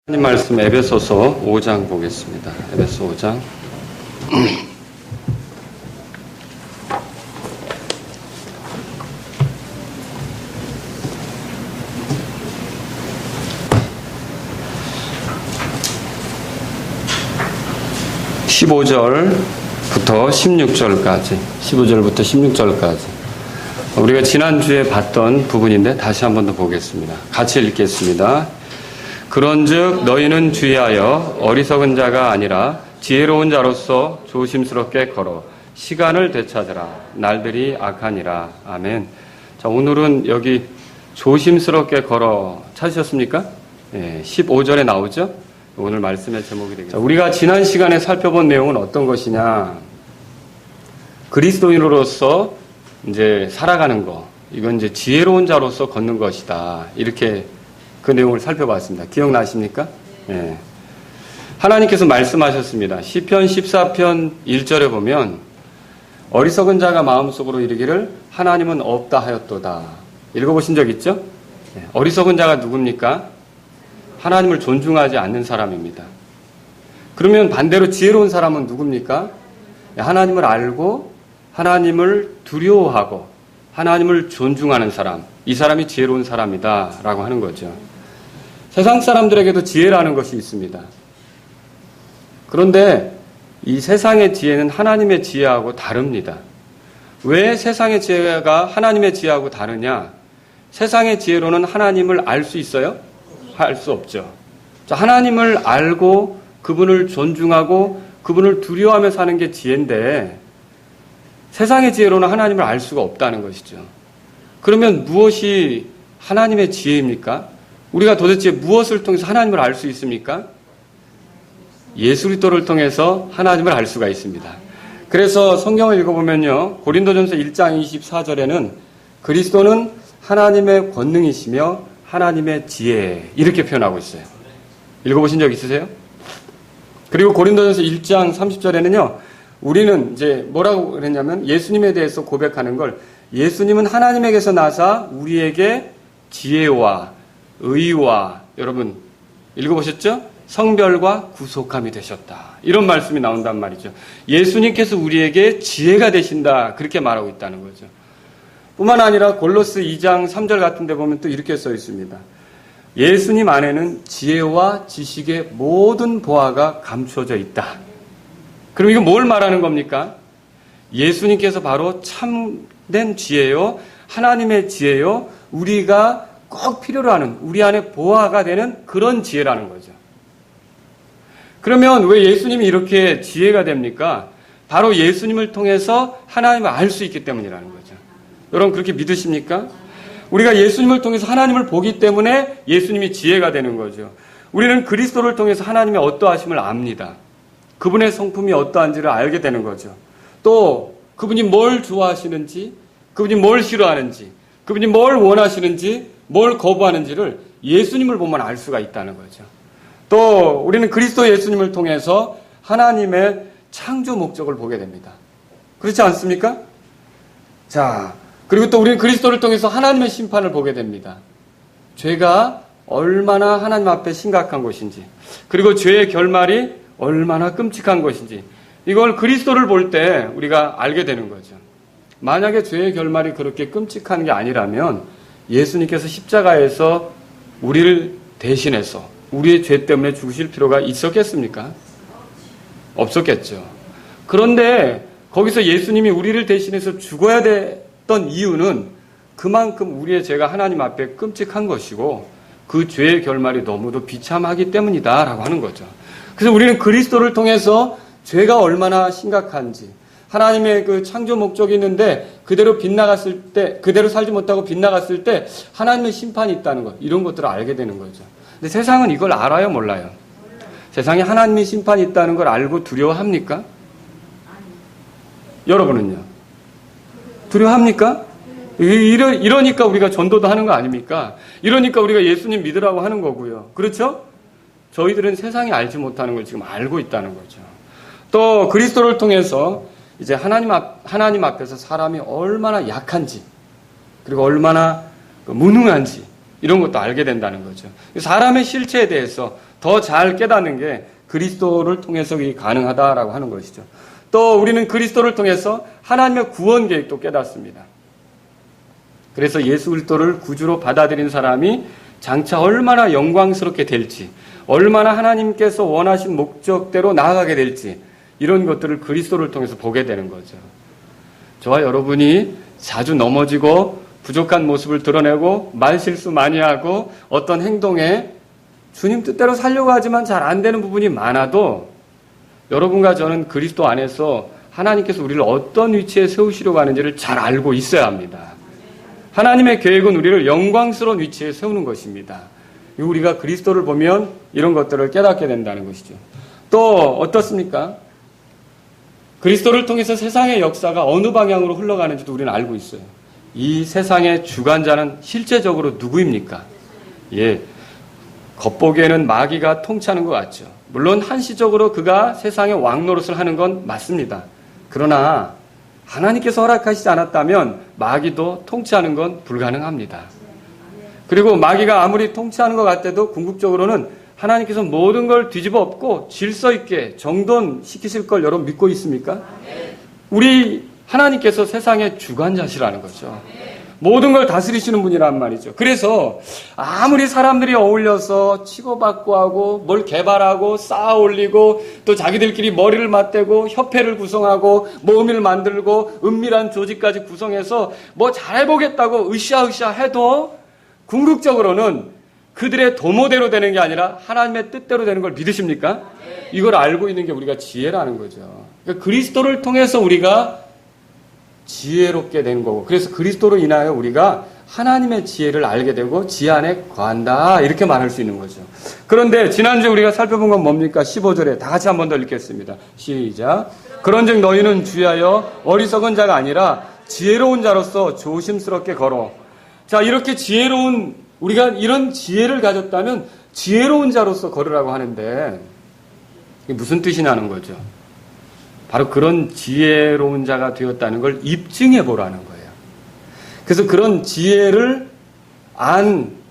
하나님 말씀 에베소서 5장 보겠습니다. 에베소 5장. (15절부터 16절까지) 15절부터 16절까지 우리가 지난주에 봤던 부분인데 다시 한 번 더 보겠습니다. 같이 읽겠습니다. 그런즉 너희는 주의하여 어리석은 자가 아니라 지혜로운 자로서 조심스럽게 걸어 시간을 되찾으라. 날들이 악하니라. 아멘. 자, 오늘은 여기 조심스럽게 걸어 찾으셨습니까? 15절에 나오죠? 오늘 말씀의 제목이 되겠습니다. 우리가 지난 시간에 살펴본 내용은 어떤 것이냐? 그리스도인으로서 이제 살아가는 거. 이건 이제 지혜로운 자로서 걷는 것이다. 이렇게 그 내용을 살펴봤습니다. 기억나십니까? 예. 하나님께서 말씀하셨습니다. 시편 14편 1절에 보면 어리석은 자가 마음속으로 이르기를 하나님은 없다 하였도다. 읽어보신 적 있죠? 예. 어리석은 자가 누굽니까? 하나님을 존중하지 않는 사람입니다. 그러면 반대로 지혜로운 사람은 누굽니까? 하나님을 알고 하나님을 두려워하고 하나님을 존중하는 사람. 이 사람이 지혜로운 사람이다 라고 하는 거죠. 세상 사람들에게도 지혜라는 것이 있습니다. 그런데 이 세상의 지혜는 하나님의 지혜하고 다릅니다. 왜 세상의 지혜가 하나님의 지혜하고 다르냐? 세상의 지혜로는 하나님을 알 수 있어요? 알 수 없죠. 하나님을 알고 그분을 존중하고 그분을 두려워하며 사는 게 지혜인데 세상의 지혜로는 하나님을 알 수가 없다는 것이죠. 그러면 무엇이 하나님의 지혜입니까? 우리가 도대체 무엇을 통해서 하나님을 알 수 있습니까? 예수 그리스도를 통해서 하나님을 알 수가 있습니다. 그래서 성경을 읽어보면요. 고린도전서 1장 24절에는 그리스도는 하나님의 권능이시며 하나님의 지혜 이렇게 표현하고 있어요. 읽어보신 적 있으세요? 그리고 고린도전서 1장 30절에는요. 우리는 이제 뭐라고 그랬냐면 예수님에 대해서 고백하는 걸 예수님은 하나님에게서 나사 우리에게 지혜와 의와 여러분 읽어보셨죠? 성별과 구속함이 되셨다. 이런 말씀이 나온단 말이죠. 예수님께서 우리에게 지혜가 되신다. 그렇게 말하고 있다는 거죠. 뿐만 아니라 골로스 2장 3절 같은 데 보면 또 이렇게 써 있습니다. 예수님 안에는 지혜와 지식의 모든 보화가 감추어져 있다. 그럼 이거 뭘 말하는 겁니까? 예수님께서 바로 참된 지혜요, 하나님의 지혜요, 우리가 꼭 필요로 하는 우리 안에 보화가 되는 그런 지혜라는 거죠. 그러면 왜 예수님이 이렇게 지혜가 됩니까? 바로 예수님을 통해서 하나님을 알 수 있기 때문이라는 거죠. 여러분 그렇게 믿으십니까? 우리가 예수님을 통해서 하나님을 보기 때문에 예수님이 지혜가 되는 거죠. 우리는 그리스도를 통해서 하나님의 어떠하심을 압니다. 그분의 성품이 어떠한지를 알게 되는 거죠. 또 그분이 뭘 좋아하시는지, 그분이 뭘 싫어하는지, 그분이 뭘 원하시는지, 뭘 거부하는지를 예수님을 보면 알 수가 있다는 거죠. 또 우리는 그리스도 예수님을 통해서 하나님의 창조 목적을 보게 됩니다. 그렇지 않습니까? 자, 그리고 또 우리는 그리스도를 통해서 하나님의 심판을 보게 됩니다. 죄가 얼마나 하나님 앞에 심각한 것인지, 그리고 죄의 결말이 얼마나 끔찍한 것인지 이걸 그리스도를 볼 때 우리가 알게 되는 거죠. 만약에 죄의 결말이 그렇게 끔찍한 게 아니라면 예수님께서 십자가에서 우리를 대신해서 우리의 죄 때문에 죽으실 필요가 있었겠습니까? 없었겠죠. 그런데 거기서 예수님이 우리를 대신해서 죽어야 됐던 이유는 그만큼 우리의 죄가 하나님 앞에 끔찍한 것이고 그 죄의 결말이 너무도 비참하기 때문이다라고 하는 거죠. 그래서 우리는 그리스도를 통해서 죄가 얼마나 심각한지 하나님의 그 창조 목적이 있는데 그대로 빗나갔을 때, 그대로 살지 못하고 빗나갔을 때 하나님의 심판이 있다는 것, 이런 것들을 알게 되는 거죠. 근데 세상은 이걸 알아요, 몰라요? 세상에 하나님의 심판이 있다는 걸 알고 두려워합니까? 여러분은요? 두려워합니까? 이러니까 우리가 전도도 하는 거 아닙니까? 이러니까 우리가 예수님 믿으라고 하는 거고요. 그렇죠? 저희들은 세상이 알지 못하는 걸 지금 알고 있다는 거죠. 또 그리스도를 통해서 이제 하나님 앞에서 사람이 얼마나 약한지 그리고 얼마나 무능한지 이런 것도 알게 된다는 거죠. 사람의 실체에 대해서 더 잘 깨닫는 게 그리스도를 통해서 가능하다라고 하는 것이죠. 또 우리는 그리스도를 통해서 하나님의 구원 계획도 깨닫습니다. 그래서 예수 그리스도를 구주로 받아들인 사람이 장차 얼마나 영광스럽게 될지, 얼마나 하나님께서 원하신 목적대로 나아가게 될지, 이런 것들을 그리스도를 통해서 보게 되는 거죠. 저와 여러분이 자주 넘어지고 부족한 모습을 드러내고 말실수 많이 하고 어떤 행동에 주님 뜻대로 살려고 하지만 잘 안 되는 부분이 많아도 여러분과 저는 그리스도 안에서 하나님께서 우리를 어떤 위치에 세우시려고 하는지를 잘 알고 있어야 합니다. 하나님의 계획은 우리를 영광스러운 위치에 세우는 것입니다. 우리가 그리스도를 보면 이런 것들을 깨닫게 된다는 것이죠. 또 어떻습니까? 그리스도를 통해서 세상의 역사가 어느 방향으로 흘러가는지도 우리는 알고 있어요. 이 세상의 주관자는 실제적으로 누구입니까? 예, 겉보기에는 마귀가 통치하는 것 같죠. 물론 한시적으로 그가 세상의 왕노릇을 하는 건 맞습니다. 그러나 하나님께서 허락하시지 않았다면 마귀도 통치하는 건 불가능합니다. 그리고 마귀가 아무리 통치하는 것 같아도 궁극적으로는 하나님께서 모든 걸 뒤집어 엎고 질서 있게 정돈시키실 걸 여러분 믿고 있습니까? 우리 하나님께서 세상의 주관자시라는 거죠. 모든 걸 다스리시는 분이란 말이죠. 그래서 아무리 사람들이 어울려서 치고받고 하고 뭘 개발하고 쌓아 올리고 또 자기들끼리 머리를 맞대고 협회를 구성하고 모임을 만들고 은밀한 조직까지 구성해서 뭐 잘해보겠다고 으쌰으쌰 해도 궁극적으로는 그들의 도모대로 되는 게 아니라 하나님의 뜻대로 되는 걸 믿으십니까? 이걸 알고 있는 게 우리가 지혜라는 거죠. 그러니까 그리스도를 통해서 우리가 지혜롭게 되는 거고, 그래서 그리스도로 인하여 우리가 하나님의 지혜를 알게 되고 지혜 안에 거한다, 이렇게 말할 수 있는 거죠. 그런데 지난주에 우리가 살펴본 건 뭡니까? 15절에 다 같이 한 번 더 읽겠습니다. 시작. 그런즉 너희는 주의하여 어리석은 자가 아니라 지혜로운 자로서 조심스럽게 걸어. 자, 이렇게 지혜로운, 우리가 이런 지혜를 가졌다면 지혜로운 자로서 걸으라고 하는데 이게 무슨 뜻이냐는 거죠. 바로 그런 지혜로운 자가 되었다는 걸 입증해 보라는 거예요. 그래서 그런 지혜를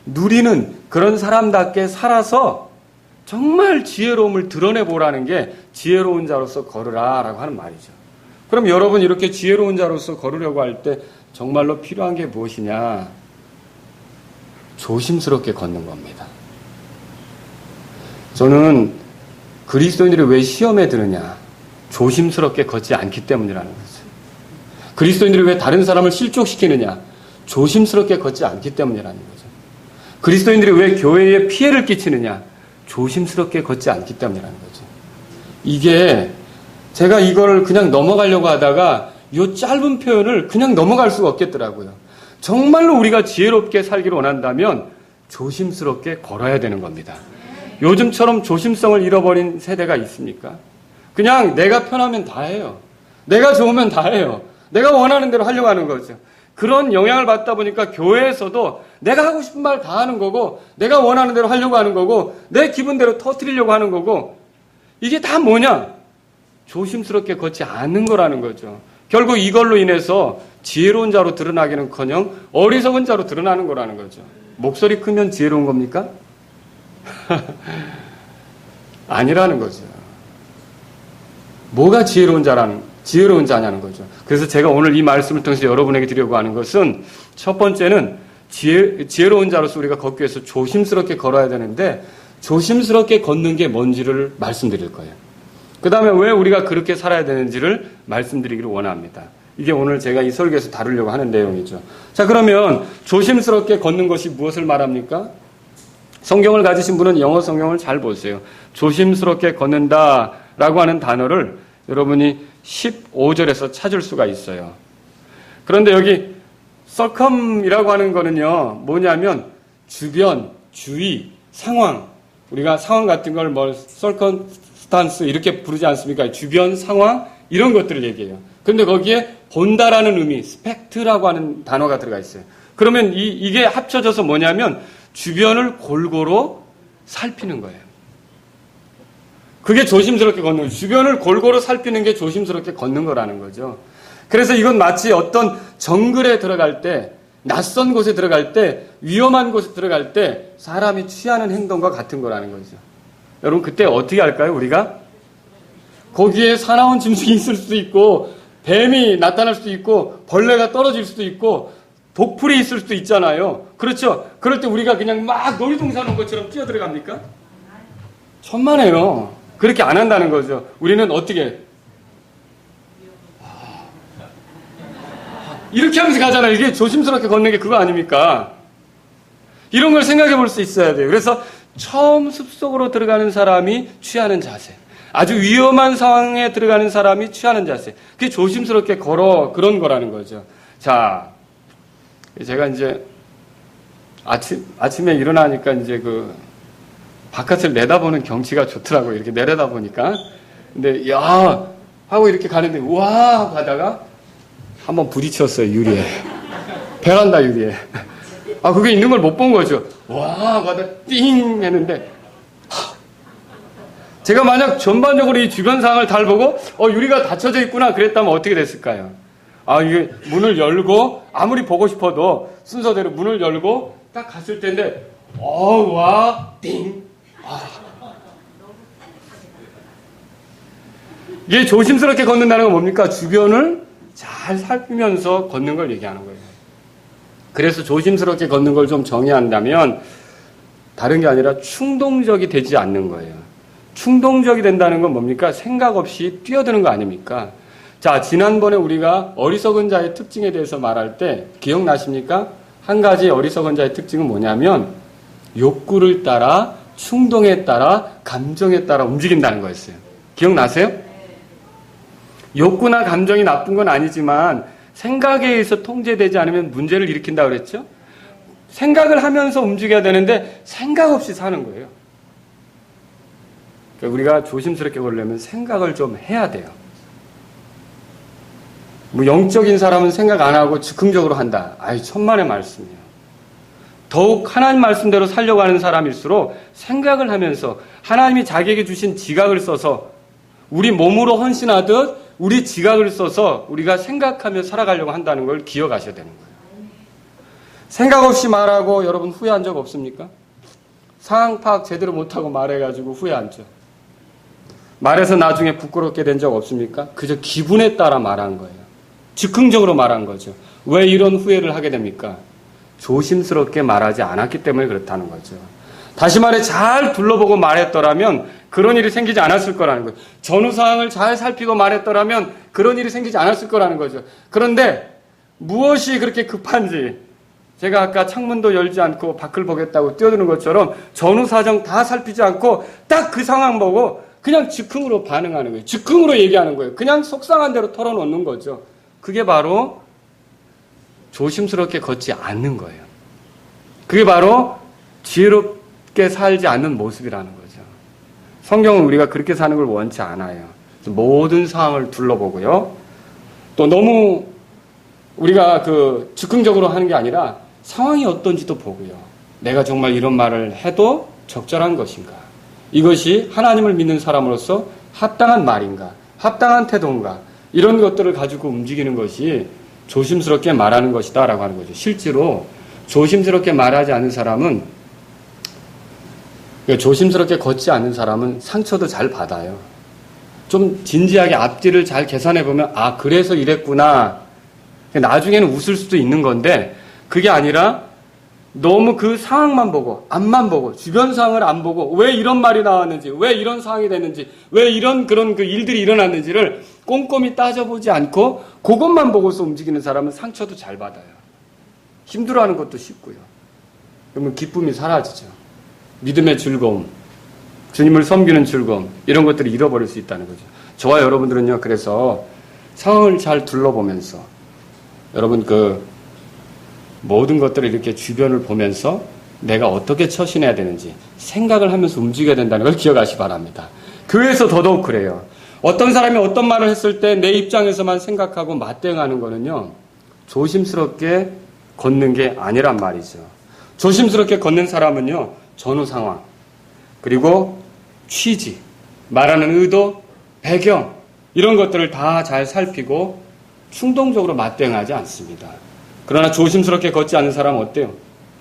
누리는 그런 사람답게 살아서 정말 지혜로움을 드러내 보라는 게 지혜로운 자로서 걸으라라고 하는 말이죠. 그럼 여러분 이렇게 지혜로운 자로서 걸으려고 할 때 정말로 필요한 게 무엇이냐? 조심스럽게 걷는 겁니다. 저는 그리스도인들이 왜 시험에 드느냐? 조심스럽게 걷지 않기 때문이라는 거죠. 그리스도인들이 왜 다른 사람을 실족시키느냐? 조심스럽게 걷지 않기 때문이라는 거죠. 그리스도인들이 왜 교회에 피해를 끼치느냐? 조심스럽게 걷지 않기 때문이라는 거죠. 이게 제가 이걸 그냥 넘어가려고 하다가 이 짧은 표현을 그냥 넘어갈 수가 없겠더라고요. 정말로 우리가 지혜롭게 살기를 원한다면 조심스럽게 걸어야 되는 겁니다. 요즘처럼 조심성을 잃어버린 세대가 있습니까? 그냥 내가 편하면 다 해요. 내가 좋으면 다 해요. 내가 원하는 대로 하려고 하는 거죠. 그런 영향을 받다 보니까 교회에서도 내가 하고 싶은 말 다 하는 거고, 내가 원하는 대로 하려고 하는 거고, 내 기분대로 터뜨리려고 하는 거고, 이게 다 뭐냐? 조심스럽게 걷지 않는 거라는 거죠. 결국 이걸로 인해서 지혜로운 자로 드러나기는커녕 어리석은 자로 드러나는 거라는 거죠. 목소리 크면 지혜로운 겁니까? 아니라는 거죠. 뭐가 지혜로운 자냐는 거죠. 그래서 제가 오늘 이 말씀을 통해서 여러분에게 드리려고 하는 것은 첫 번째는 지혜로운 자로서 우리가 걷기 위해서 조심스럽게 걸어야 되는데 조심스럽게 걷는 게 뭔지를 말씀드릴 거예요. 그 다음에 왜 우리가 그렇게 살아야 되는지를 말씀드리기를 원합니다. 이게 오늘 제가 이 설교에서 다루려고 하는 내용이죠. 자, 그러면 조심스럽게 걷는 것이 무엇을 말합니까? 성경을 가지신 분은 영어 성경을 잘 보세요. 조심스럽게 걷는다라고 하는 단어를 여러분이 15절에서 찾을 수가 있어요. 그런데 여기 circum이라고 하는 거는요, 뭐냐면 주변, 주위, 상황. 우리가 상황 같은 걸 circumstance 이렇게 부르지 않습니까? 주변, 상황 이런 것들을 얘기해요. 그런데 거기에 본다라는 의미, spect라고 하는 단어가 들어가 있어요. 그러면 이게 합쳐져서 뭐냐면 주변을 골고루 살피는 거예요. 그게 조심스럽게 걷는 거죠. 주변을 골고루 살피는 게 조심스럽게 걷는 거라는 거죠. 그래서 이건 마치 어떤 정글에 들어갈 때 낯선 곳에 들어갈 때, 위험한 곳에 들어갈 때 사람이 취하는 행동과 같은 거라는 거죠. 여러분 그때 어떻게 할까요? 우리가 거기에 사나운 짐승이 있을 수도 있고 뱀이 나타날 수도 있고 벌레가 떨어질 수도 있고 독풀이 있을 수도 있잖아요. 그렇죠? 그럴 때 우리가 그냥 막 놀이동산 온 것처럼 뛰어들어갑니까? 천만에요. 그렇게 안 한다는 거죠. 우리는 어떻게 이렇게 하면서 가잖아요. 이게 조심스럽게 걷는 게 그거 아닙니까? 이런 걸 생각해 볼 수 있어야 돼요. 그래서 처음 숲속으로 들어가는 사람이 취하는 자세, 아주 위험한 상황에 들어가는 사람이 취하는 자세, 그게 조심스럽게 걸어 그런 거라는 거죠. 자, 제가 이제 아침에 일어나니까 이제 그 바깥을 내다보는 경치가 좋더라고요. 이렇게 내려다보니까. 근데 야 하고 이렇게 가는데 우와 하고 가다가 한번 부딪혔어요. 유리에. 베란다 유리에. 아 그게 있는 걸 못 본 거죠. 와 하고 가다 띵 했는데 제가 만약 전반적으로 이 주변 상황을 잘 보고 유리가 닫혀져 있구나 그랬다면 어떻게 됐을까요? 아 이게 문을 열고 아무리 보고 싶어도 순서대로 문을 열고 딱 갔을 텐데 와 띵. 이게 조심스럽게 걷는다는 건 뭡니까? 주변을 잘 살피면서 걷는 걸 얘기하는 거예요. 그래서 조심스럽게 걷는 걸 좀 정의한다면 다른 게 아니라 충동적이 되지 않는 거예요. 충동적이 된다는 건 뭡니까? 생각 없이 뛰어드는 거 아닙니까? 자, 지난번에 우리가 어리석은 자의 특징에 대해서 말할 때 기억나십니까? 한 가지 어리석은 자의 특징은 뭐냐면 욕구를 따라, 충동에 따라, 감정에 따라 움직인다는 거였어요. 기억나세요? 욕구나 감정이 나쁜 건 아니지만 생각에 의해서 통제되지 않으면 문제를 일으킨다고 그랬죠? 생각을 하면서 움직여야 되는데 생각 없이 사는 거예요. 그러니까 우리가 조심스럽게 걸려면 생각을 좀 해야 돼요. 뭐 영적인 사람은 생각 안 하고 즉흥적으로 한다. 아이 천만의 말씀이에요. 더욱 하나님 말씀대로 살려고 하는 사람일수록 생각을 하면서 하나님이 자기에게 주신 지각을 써서 우리 몸으로 헌신하듯 우리 지각을 써서 우리가 생각하며 살아가려고 한다는 걸 기억하셔야 되는 거예요. 생각 없이 말하고 여러분 후회한 적 없습니까? 상황 파악 제대로 못하고 말해가지고 후회하죠. 말해서 나중에 부끄럽게 된 적 없습니까? 그저 기분에 따라 말한 거예요. 즉흥적으로 말한 거죠. 왜 이런 후회를 하게 됩니까? 조심스럽게 말하지 않았기 때문에 그렇다는 거죠. 다시 말해 잘 둘러보고 말했더라면 그런 일이 생기지 않았을 거라는 거예요. 전후 상황을 잘 살피고 말했더라면 그런 일이 생기지 않았을 거라는 거죠. 그런데 무엇이 그렇게 급한지 제가 아까 창문도 열지 않고 밖을 보겠다고 뛰어드는 것처럼 전후 사정 다 살피지 않고 딱 그 상황 보고 그냥 즉흥으로 반응하는 거예요. 즉흥으로 얘기하는 거예요. 그냥 속상한 대로 털어놓는 거죠. 그게 바로 조심스럽게 걷지 않는 거예요. 그게 바로 지혜롭게 살지 않는 모습이라는 거죠. 성경은 우리가 그렇게 사는 걸 원치 않아요. 모든 상황을 둘러보고요. 또 너무 우리가 즉흥적으로 하는 게 아니라 상황이 어떤지도 보고요. 내가 정말 이런 말을 해도 적절한 것인가? 이것이 하나님을 믿는 사람으로서 합당한 말인가? 합당한 태도인가? 이런 것들을 가지고 움직이는 것이 조심스럽게 말하는 것이다 라고 하는 거죠. 실제로 조심스럽게 말하지 않는 사람은 조심스럽게 걷지 않는 사람은 상처도 잘 받아요. 좀 진지하게 앞뒤를 잘 계산해 보면 아 그래서 이랬구나. 나중에는 웃을 수도 있는 건데 그게 아니라 너무 그 상황만 보고 앞만 보고 주변 상황을 안 보고 왜 이런 말이 나왔는지 왜 이런 상황이 됐는지 왜 이런 그런 일들이 일어났는지를 꼼꼼히 따져보지 않고 그것만 보고서 움직이는 사람은 상처도 잘 받아요. 힘들어하는 것도 쉽고요. 그러면 기쁨이 사라지죠. 믿음의 즐거움, 주님을 섬기는 즐거움 이런 것들을 잃어버릴 수 있다는 거죠. 저와 여러분들은요. 그래서 상황을 잘 둘러보면서 여러분 모든 것들을 이렇게 주변을 보면서 내가 어떻게 처신해야 되는지 생각을 하면서 움직여야 된다는 걸 기억하시기 바랍니다. 교회에서 더더욱 그래요. 어떤 사람이 어떤 말을 했을 때 내 입장에서만 생각하고 맞대응하는 거는요. 조심스럽게 걷는 게 아니란 말이죠. 조심스럽게 걷는 사람은요. 전후 상황, 그리고 취지, 말하는 의도, 배경 이런 것들을 다 잘 살피고 충동적으로 맞대응하지 않습니다. 그러나 조심스럽게 걷지 않는 사람은 어때요?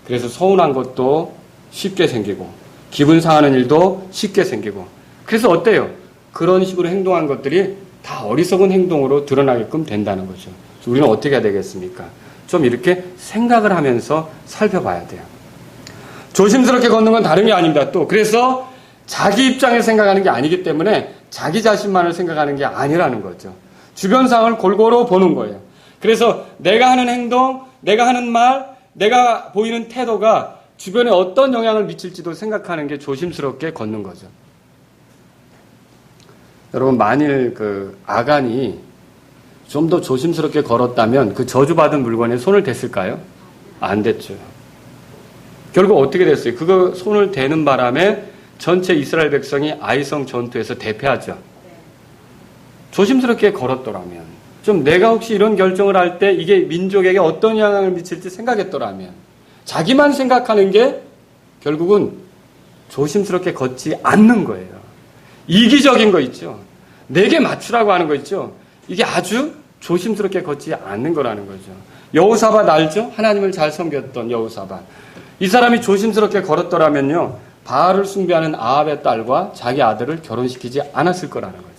그래서 서운한 것도 쉽게 생기고 기분 상하는 일도 쉽게 생기고 그래서 어때요? 그런 식으로 행동한 것들이 다 어리석은 행동으로 드러나게끔 된다는 거죠. 우리는 어떻게 해야 되겠습니까? 좀 이렇게 생각을 하면서 살펴봐야 돼요. 조심스럽게 걷는 건 다른 게 아닙니다. 또 그래서 자기 입장을 생각하는 게 아니기 때문에 자기 자신만을 생각하는 게 아니라는 거죠. 주변 상황을 골고루 보는 거예요. 그래서 내가 하는 행동, 내가 하는 말, 내가 보이는 태도가 주변에 어떤 영향을 미칠지도 생각하는 게 조심스럽게 걷는 거죠. 여러분, 만일 그 아간이 좀 더 조심스럽게 걸었다면 그 저주받은 물건에 손을 댔을까요? 안 됐죠. 결국 어떻게 됐어요? 그거 손을 대는 바람에 전체 이스라엘 백성이 아이성 전투에서 대패하죠. 조심스럽게 걸었더라면, 좀 내가 혹시 이런 결정을 할 때 이게 민족에게 어떤 영향을 미칠지 생각했더라면, 자기만 생각하는 게 결국은 조심스럽게 걷지 않는 거예요. 이기적인 거 있죠. 내게 맞추라고 하는 거 있죠. 이게 아주 조심스럽게 걷지 않는 거라는 거죠. 여호사밧 알죠? 하나님을 잘 섬겼던 여호사밧. 이 사람이 조심스럽게 걸었더라면요, 바알을 숭배하는 아합의 딸과 자기 아들을 결혼시키지 않았을 거라는 거죠.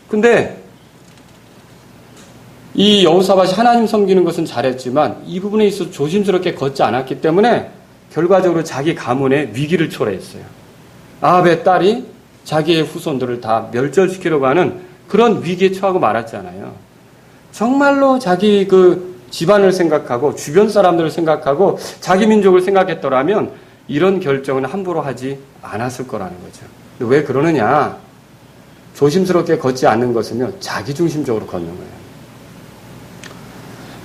근데 이 여호사밧이 하나님 섬기는 것은 잘했지만 이 부분에 있어서 조심스럽게 걷지 않았기 때문에 결과적으로 자기 가문의 위기를 초래했어요. 아합의 딸이 자기의 후손들을 다 멸절시키려고 하는 그런 위기에 처하고 말았잖아요. 정말로 자기 그 집안을 생각하고 주변 사람들을 생각하고 자기 민족을 생각했더라면 이런 결정은 함부로 하지 않았을 거라는 거죠. 왜 그러느냐? 조심스럽게 걷지 않는 것은요, 자기중심적으로 걷는 거예요.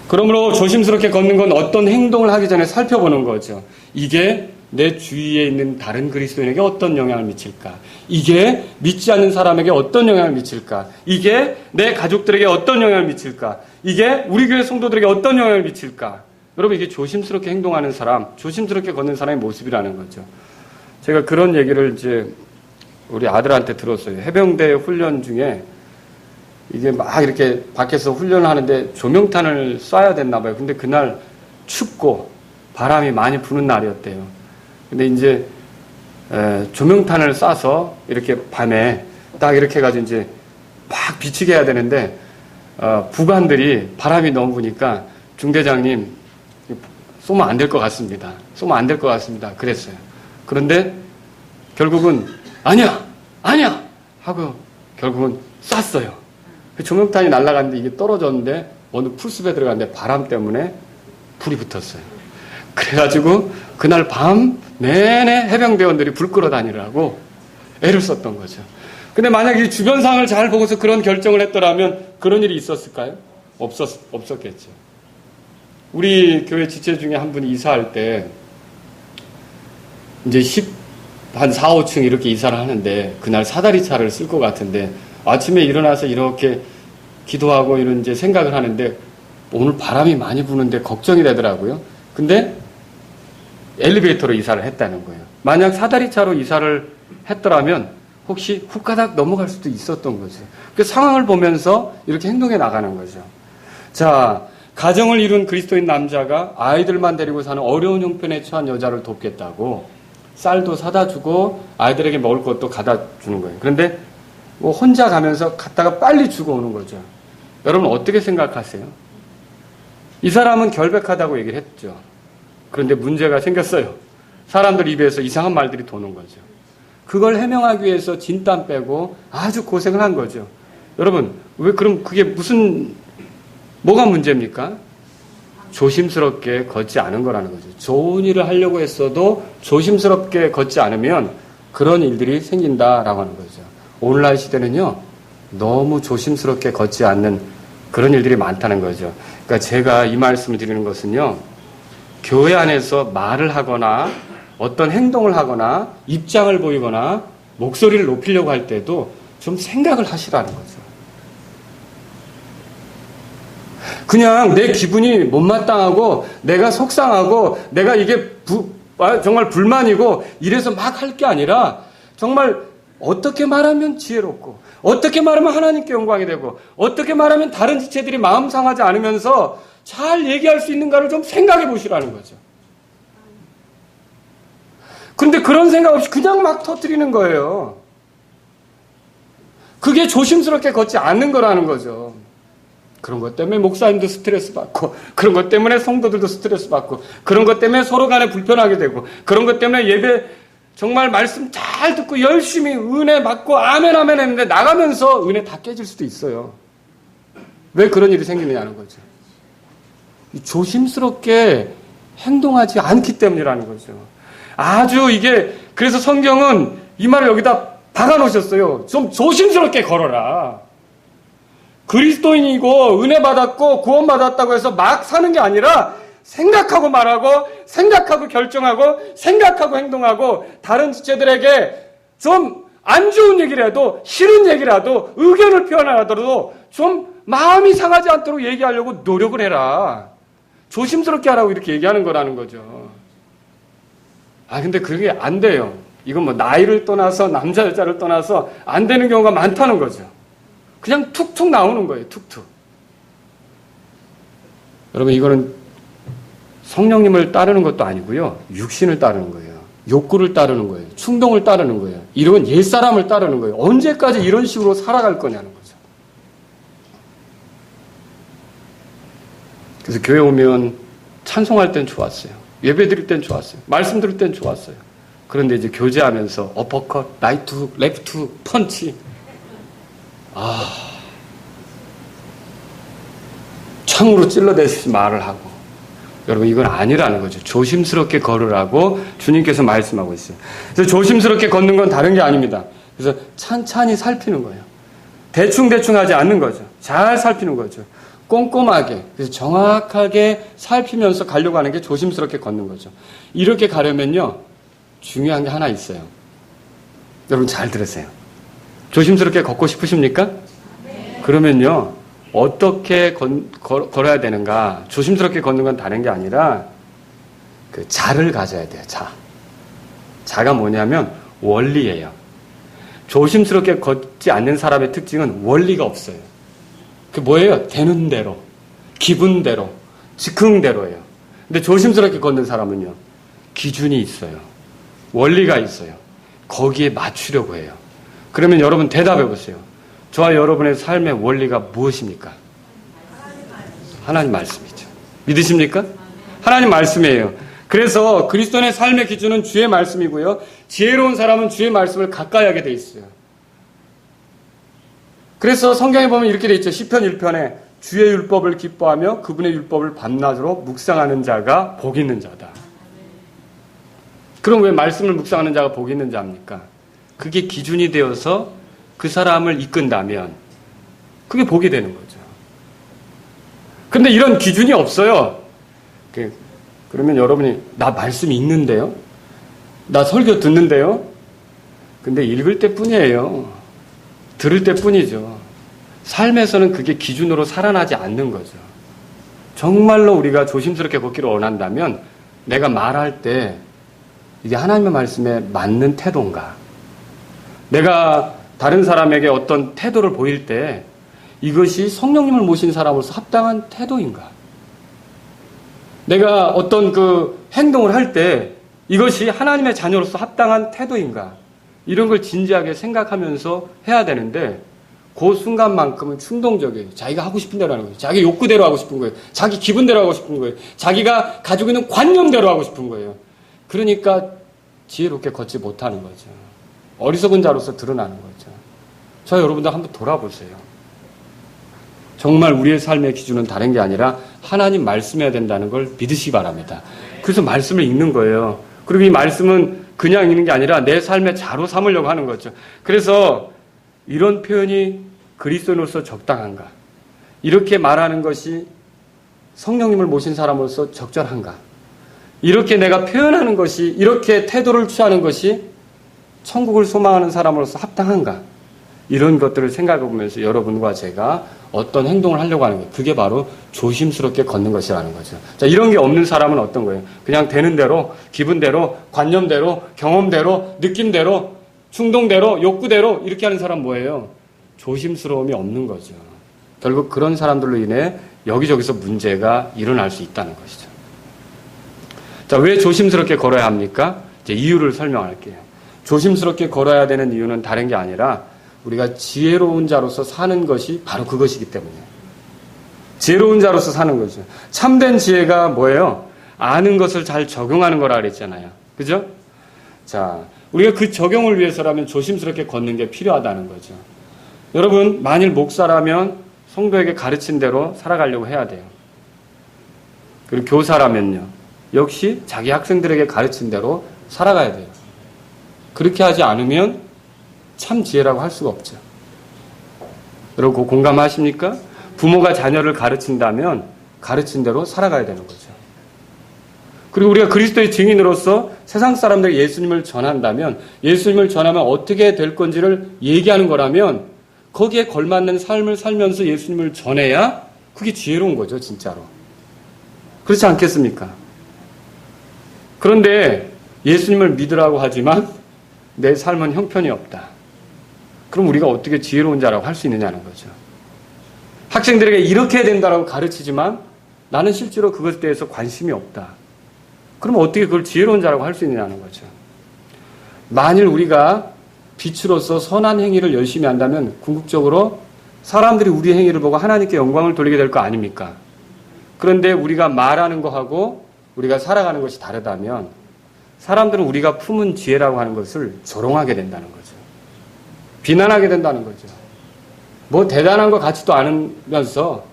그러므로 조심스럽게 걷는 건 어떤 행동을 하기 전에 살펴보는 거죠. 이게 내 주위에 있는 다른 그리스도인에게 어떤 영향을 미칠까? 이게 믿지 않는 사람에게 어떤 영향을 미칠까? 이게 내 가족들에게 어떤 영향을 미칠까? 이게 우리 교회 성도들에게 어떤 영향을 미칠까? 여러분, 이게 조심스럽게 행동하는 사람, 조심스럽게 걷는 사람의 모습이라는 거죠. 제가 그런 얘기를 이제 우리 아들한테 들었어요. 해병대 훈련 중에 이게 막 이렇게 밖에서 훈련을 하는데 조명탄을 쏴야 됐나 봐요. 근데 그날 춥고 바람이 많이 부는 날이었대요. 근데 이제 조명탄을 쏴서 이렇게 밤에 딱 이렇게 해가지고 이제 막 비치게 해야 되는데 부관들이 바람이 너무 부니까 중대장님 쏘면 안 될 것 같습니다. 쏘면 안 될 것 같습니다. 그랬어요. 그런데 결국은 아니야 하고 결국은 쐈어요. 조명탄이 날아갔는데 이게 떨어졌는데 어느 풀숲에 들어갔는데 바람 때문에 불이 붙었어요. 그래가지고 그날 밤 내내 해병대원들이 불 끌어 다니라고 애를 썼던 거죠. 근데 만약 이 주변 상황을 잘 보고서 그런 결정을 했더라면 그런 일이 있었을까요? 없었겠죠. 우리 교회 지체 중에 한 분이 이사할 때 이제 한 4, 5층 이렇게 이사를 하는데 그날 사다리 차를 쓸 것 같은데 아침에 일어나서 이렇게 기도하고 이런 이제 생각을 하는데 오늘 바람이 많이 부는데 걱정이 되더라고요. 근데 엘리베이터로 이사를 했다는 거예요. 만약 사다리차로 이사를 했더라면 혹시 훅가닥 넘어갈 수도 있었던 거죠. 그 상황을 보면서 이렇게 행동해 나가는 거죠. 자, 가정을 이룬 그리스도인 남자가 아이들만 데리고 사는 어려운 형편에 처한 여자를 돕겠다고 쌀도 사다 주고 아이들에게 먹을 것도 갖다 주는 거예요. 그런데 뭐 혼자 가면서 갔다가 빨리 주고 오는 거죠. 여러분 어떻게 생각하세요? 이 사람은 결백하다고 얘기를 했죠. 그런데 문제가 생겼어요. 사람들 입에서 이상한 말들이 도는 거죠. 그걸 해명하기 위해서 진땀 빼고 아주 고생을 한 거죠. 여러분, 왜 그럼 그게 뭐가 문제입니까? 조심스럽게 걷지 않은 거라는 거죠. 좋은 일을 하려고 했어도 조심스럽게 걷지 않으면 그런 일들이 생긴다라고 하는 거죠. 오늘날 시대는요, 너무 조심스럽게 걷지 않는 그런 일들이 많다는 거죠. 그러니까 제가 이 말씀을 드리는 것은요, 교회 안에서 말을 하거나 어떤 행동을 하거나 입장을 보이거나 목소리를 높이려고 할 때도 좀 생각을 하시라는 거죠. 그냥 내 기분이 못마땅하고 내가 속상하고 내가 이게 정말 불만이고 이래서 막 할 게 아니라 정말 어떻게 말하면 지혜롭고 어떻게 말하면 하나님께 영광이 되고 어떻게 말하면 다른 지체들이 마음 상하지 않으면서 잘 얘기할 수 있는가를 좀 생각해 보시라는 거죠. 그런데 그런 생각 없이 그냥 막 터뜨리는 거예요. 그게 조심스럽게 걷지 않는 거라는 거죠. 그런 것 때문에 목사님도 스트레스 받고, 그런 것 때문에 성도들도 스트레스 받고, 그런 것 때문에 서로 간에 불편하게 되고, 그런 것 때문에 예배 정말 말씀 잘 듣고 열심히 은혜 받고 아멘 아멘 했는데 나가면서 은혜 다 깨질 수도 있어요. 왜 그런 일이 생기느냐는 거죠. 조심스럽게 행동하지 않기 때문이라는 거죠. 아주 이게, 그래서 성경은 이 말을 여기다 박아 놓으셨어요. 좀 조심스럽게 걸어라. 그리스도인이고 은혜 받았고 구원 받았다고 해서 막 사는 게 아니라 생각하고 말하고 생각하고 결정하고 생각하고 행동하고 다른 지체들에게 좀 안 좋은 얘기라도 싫은 얘기라도 의견을 표현하더라도 좀 마음이 상하지 않도록 얘기하려고 노력을 해라. 조심스럽게 하라고 이렇게 얘기하는 거라는 거죠. 근데 그게 안 돼요. 이건 뭐 나이를 떠나서 남자 여자를 떠나서 안 되는 경우가 많다는 거죠. 그냥 툭툭 나오는 거예요. 툭툭. 여러분, 이거는 성령님을 따르는 것도 아니고요. 육신을 따르는 거예요. 욕구를 따르는 거예요. 충동을 따르는 거예요. 이런 옛사람을 따르는 거예요. 언제까지 이런 식으로 살아갈 거냐는 거죠. 그래서 교회 오면 찬송할 땐 좋았어요. 예배 드릴 땐 좋았어요. 말씀 들을 땐 좋았어요. 그런데 이제 교제하면서 어퍼컷, 라이트, 레프트, 펀치. 창으로 찔러대듯이 말을 하고. 여러분, 이건 아니라는 거죠. 조심스럽게 걸으라고 주님께서 말씀하고 있어요. 그래서 조심스럽게 걷는 건 다른 게 아닙니다. 그래서 찬찬히 살피는 거예요. 대충대충 하지 않는 거죠. 잘 살피는 거죠. 꼼꼼하게, 그래서 정확하게 살피면서 가려고 하는 게 조심스럽게 걷는 거죠. 이렇게 가려면요, 중요한 게 하나 있어요. 여러분 잘 들으세요. 조심스럽게 걷고 싶으십니까? 그러면요, 어떻게 걸어야 되는가? 조심스럽게 걷는 건 다른 게 아니라 그 자를 가져야 돼요. 자가 뭐냐면 원리예요. 조심스럽게 걷지 않는 사람의 특징은 원리가 없어요. 그 뭐예요? 되는 대로, 기분대로, 즉흥대로예요. 근데 조심스럽게 걷는 사람은요, 기준이 있어요. 원리가 있어요. 거기에 맞추려고 해요. 그러면 여러분 대답해 보세요. 저와 여러분의 삶의 원리가 무엇입니까? 하나님 말씀이죠. 믿으십니까? 하나님 말씀이에요. 그래서 그리스도인의 삶의 기준은 주의 말씀이고요. 지혜로운 사람은 주의 말씀을 가까이 하게 돼 있어요. 그래서 성경에 보면 이렇게 돼 있죠. 시편 1편에 주의 율법을 기뻐하며 그분의 율법을 밤낮으로 묵상하는 자가 복 있는 자다. 그럼 왜 말씀을 묵상하는 자가 복 있는 자입니까? 그게 기준이 되어서 그 사람을 이끈다면 그게 복이 되는 거죠. 근데 이런 기준이 없어요. 그러면 여러분이 나 말씀 읽는데요? 나 설교 듣는데요? 근데 읽을 때뿐이에요. 들을 때뿐이죠. 삶에서는 그게 기준으로 살아나지 않는 거죠. 정말로 우리가 조심스럽게 걷기를 원한다면 내가 말할 때 이게 하나님의 말씀에 맞는 태도인가? 내가 다른 사람에게 어떤 태도를 보일 때 이것이 성령님을 모신 사람으로서 합당한 태도인가? 내가 어떤 그 행동을 할 때 이것이 하나님의 자녀로서 합당한 태도인가? 이런 걸 진지하게 생각하면서 해야 되는데 그 순간만큼은 충동적이에요. 자기가 하고 싶은 대로 하는 거예요. 자기 욕구대로 하고 싶은 거예요. 자기 기분대로 하고 싶은 거예요. 자기가 가지고 있는 관념대로 하고 싶은 거예요. 그러니까 지혜롭게 걷지 못하는 거죠. 어리석은 자로서 드러나는 거죠. 저 여러분들 한번 돌아보세요. 정말 우리의 삶의 기준은 다른 게 아니라 하나님 말씀해야 된다는 걸 믿으시기 바랍니다. 그래서 말씀을 읽는 거예요. 그리고 이 말씀은 그냥 읽는 게 아니라 내 삶의 자로 삼으려고 하는 거죠. 그래서 이런 표현이 그리스도인으로서 적당한가? 이렇게 말하는 것이 성령님을 모신 사람으로서 적절한가? 이렇게 내가 표현하는 것이, 이렇게 태도를 취하는 것이 천국을 소망하는 사람으로서 합당한가? 이런 것들을 생각해 보면서 여러분과 제가 어떤 행동을 하려고 하는 거예요. 그게 바로 조심스럽게 걷는 것이라는 거죠. 자, 이런 게 없는 사람은 어떤 거예요? 그냥 되는 대로, 기분대로, 관념대로, 경험대로, 느낌대로, 충동대로, 욕구대로 이렇게 하는 사람 뭐예요? 조심스러움이 없는 거죠. 결국 그런 사람들로 인해 여기저기서 문제가 일어날 수 있다는 것이죠. 자, 왜 조심스럽게 걸어야 합니까? 이제 이유를 설명할게요. 조심스럽게 걸어야 되는 이유는 다른 게 아니라 우리가 지혜로운 자로서 사는 것이 바로 그것이기 때문이에요. 지혜로운 자로서 사는 거죠. 참된 지혜가 뭐예요? 아는 것을 잘 적용하는 거라 그랬잖아요. 그죠? 자, 우리가 그 적용을 위해서라면 조심스럽게 걷는 게 필요하다는 거죠. 여러분, 만일 목사라면 성도에게 가르친 대로 살아가려고 해야 돼요. 그리고 교사라면요. 역시 자기 학생들에게 가르친 대로 살아가야 돼요. 그렇게 하지 않으면 참 지혜라고 할 수가 없죠. 여러분, 공감하십니까? 부모가 자녀를 가르친다면 가르친 대로 살아가야 되는 거죠. 그리고 우리가 그리스도의 증인으로서 세상 사람들에게 예수님을 전한다면, 예수님을 전하면 어떻게 될 건지를 얘기하는 거라면 거기에 걸맞는 삶을 살면서 예수님을 전해야 그게 지혜로운 거죠, 진짜로. 그렇지 않겠습니까? 그런데 예수님을 믿으라고 하지만 내 삶은 형편이 없다. 그럼 우리가 어떻게 지혜로운 자라고 할 수 있느냐는 거죠. 학생들에게 이렇게 해야 된다고 가르치지만 나는 실제로 그것에 대해서 관심이 없다. 그럼 어떻게 그걸 지혜로운 자라고 할 수 있느냐는 거죠. 만일 우리가 빛으로서 선한 행위를 열심히 한다면 궁극적으로 사람들이 우리 행위를 보고 하나님께 영광을 돌리게 될 거 아닙니까? 그런데 우리가 말하는 거하고 우리가 살아가는 것이 다르다면 사람들은 우리가 품은 지혜라고 하는 것을 조롱하게 된다는 거죠. 비난하게 된다는 거죠. 뭐 대단한 것 같지도 않으면서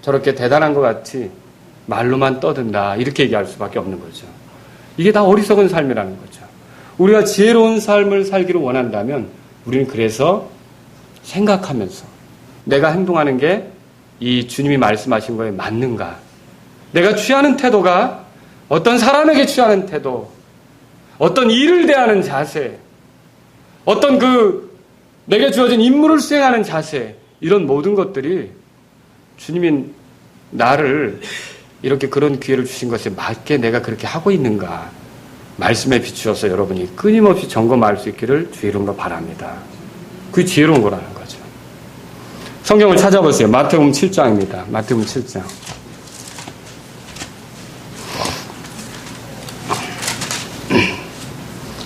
저렇게 대단한 것 같이 말로만 떠든다 이렇게 얘기할 수밖에 없는 거죠. 이게 다 어리석은 삶이라는 거죠. 우리가 지혜로운 삶을 살기를 원한다면 우리는 그래서 생각하면서 내가 행동하는 게 이 주님이 말씀하신 거에 맞는가? 내가 취하는 태도가 어떤 사람에게 취하는 태도, 어떤 일을 대하는 자세, 어떤 내게 주어진 임무를 수행하는 자세, 이런 모든 것들이 주님이 나를 이렇게 그런 기회를 주신 것에 맞게 내가 그렇게 하고 있는가? 말씀에 비추어서 여러분이 끊임없이 점검할 수 있기를 주의 이름으로 바랍니다. 그게 지혜로운 거라는 거죠. 성경을 찾아보세요. 마태복음 7장입니다. 마태복음 7장.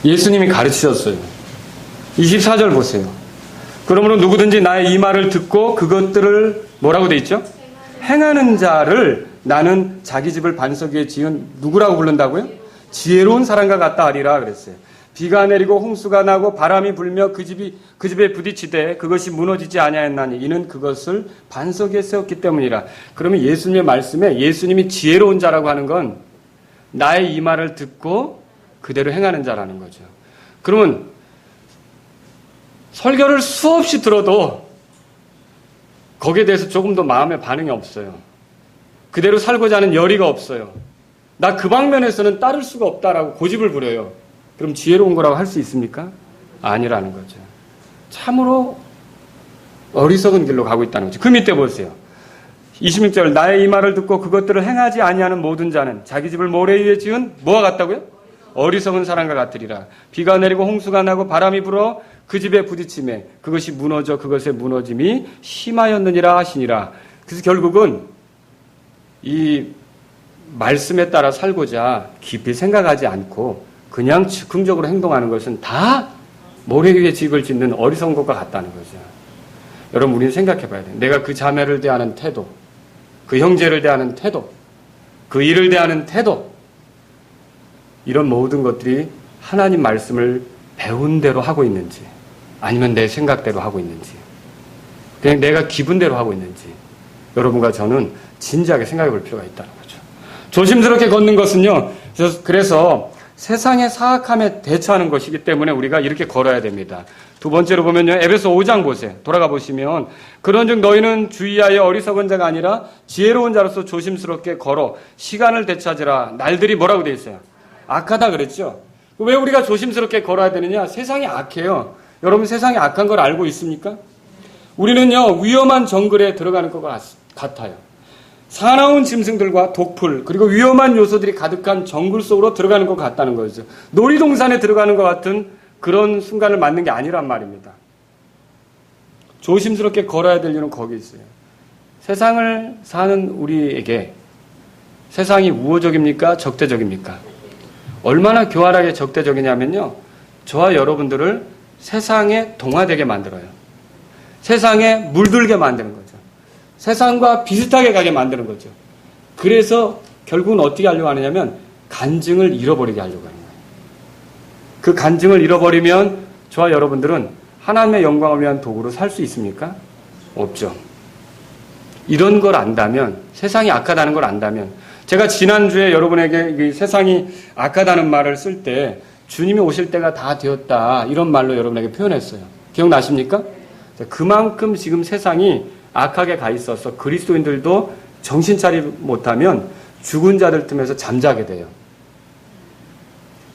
예수님이 가르치셨어요. 24절 보세요. 그러므로 누구든지 나의 이 말을 듣고 그것들을 뭐라고 돼 있죠? 행하는 자를 나는 자기 집을 반석 위에 지은 누구라고 부른다고요? 지혜로운 사람과 같다 하리라 그랬어요. 비가 내리고 홍수가 나고 바람이 불며 그 집에 부딪히되 그것이 무너지지 아니하였나니 이는 그것을 반석 위에 세웠기 때문이라. 그러면 예수님의 말씀에 예수님이 지혜로운 자라고 하는 건 나의 이 말을 듣고 그대로 행하는 자라는 거죠. 그러면 설교를 수없이 들어도 거기에 대해서 조금 더 마음의 반응이 없어요. 그대로 살고자 하는 열의가 없어요. 나 그 방면에서는 따를 수가 없다라고 고집을 부려요. 그럼 지혜로운 거라고 할 수 있습니까? 아니라는 거죠. 참으로 어리석은 길로 가고 있다는 거죠. 그 밑에 보세요. 26절 나의 이 말을 듣고 그것들을 행하지 아니하는 모든 자는 자기 집을 모래 위에 지은 뭐와 같다고요? 어리석은 사람과 같으리라. 비가 내리고 홍수가 나고 바람이 불어 그 집에 부딪힘에 그것이 무너져 그것의 무너짐이 심하였느니라 하시니라. 그래서 결국은 이 말씀에 따라 살고자 깊이 생각하지 않고 그냥 즉흥적으로 행동하는 것은 다 모래 위에 집을 짓는 어리석은 것과 같다는 거죠. 여러분, 우리는 생각해 봐야 돼요. 내가 그 자매를 대하는 태도, 그 형제를 대하는 태도, 그 일을 대하는 태도, 이런 모든 것들이 하나님 말씀을 배운 대로 하고 있는지 아니면 내 생각대로 하고 있는지 그냥 내가 기분대로 하고 있는지 여러분과 저는 진지하게 생각해 볼 필요가 있다는 거죠. 조심스럽게 걷는 것은요. 그래서 세상의 사악함에 대처하는 것이기 때문에 우리가 이렇게 걸어야 됩니다. 두 번째로 보면요. 에베소 5장 보세요. 돌아가 보시면 그런즉 너희는 주의하여 어리석은 자가 아니라 지혜로운 자로서 조심스럽게 걸어 시간을 되찾으라. 날들이 뭐라고 돼 있어요? 악하다 그랬죠. 왜 우리가 조심스럽게 걸어야 되느냐? 세상이 악해요. 여러분 세상이 악한 걸 알고 있습니까? 우리는요. 위험한 정글에 들어가는 것 같아요. 사나운 짐승들과 독풀 그리고 위험한 요소들이 가득한 정글 속으로 들어가는 것 같다는 거죠. 놀이동산에 들어가는 것 같은 그런 순간을 맞는 게 아니란 말입니다. 조심스럽게 걸어야 될 이유는 거기 있어요. 세상을 사는 우리에게 세상이 우호적입니까? 적대적입니까? 얼마나 교활하게 적대적이냐면요. 저와 여러분들을 세상에 동화되게 만들어요. 세상에 물들게 만드는 거죠. 세상과 비슷하게 가게 만드는 거죠. 그래서 결국은 어떻게 하려고 하느냐면 간증을 잃어버리게 하려고 하는 거예요. 그 간증을 잃어버리면 저와 여러분들은 하나님의 영광을 위한 도구로 살 수 있습니까? 없죠. 이런 걸 안다면, 세상이 악하다는 걸 안다면, 제가 지난주에 여러분에게 세상이 악하다는 말을 쓸 때 주님이 오실 때가 다 되었다 이런 말로 여러분에게 표현했어요. 기억나십니까? 그만큼 지금 세상이 악하게 가 있어서 그리스도인들도 정신 차리지 못하면 죽은 자들 틈에서 잠자게 돼요.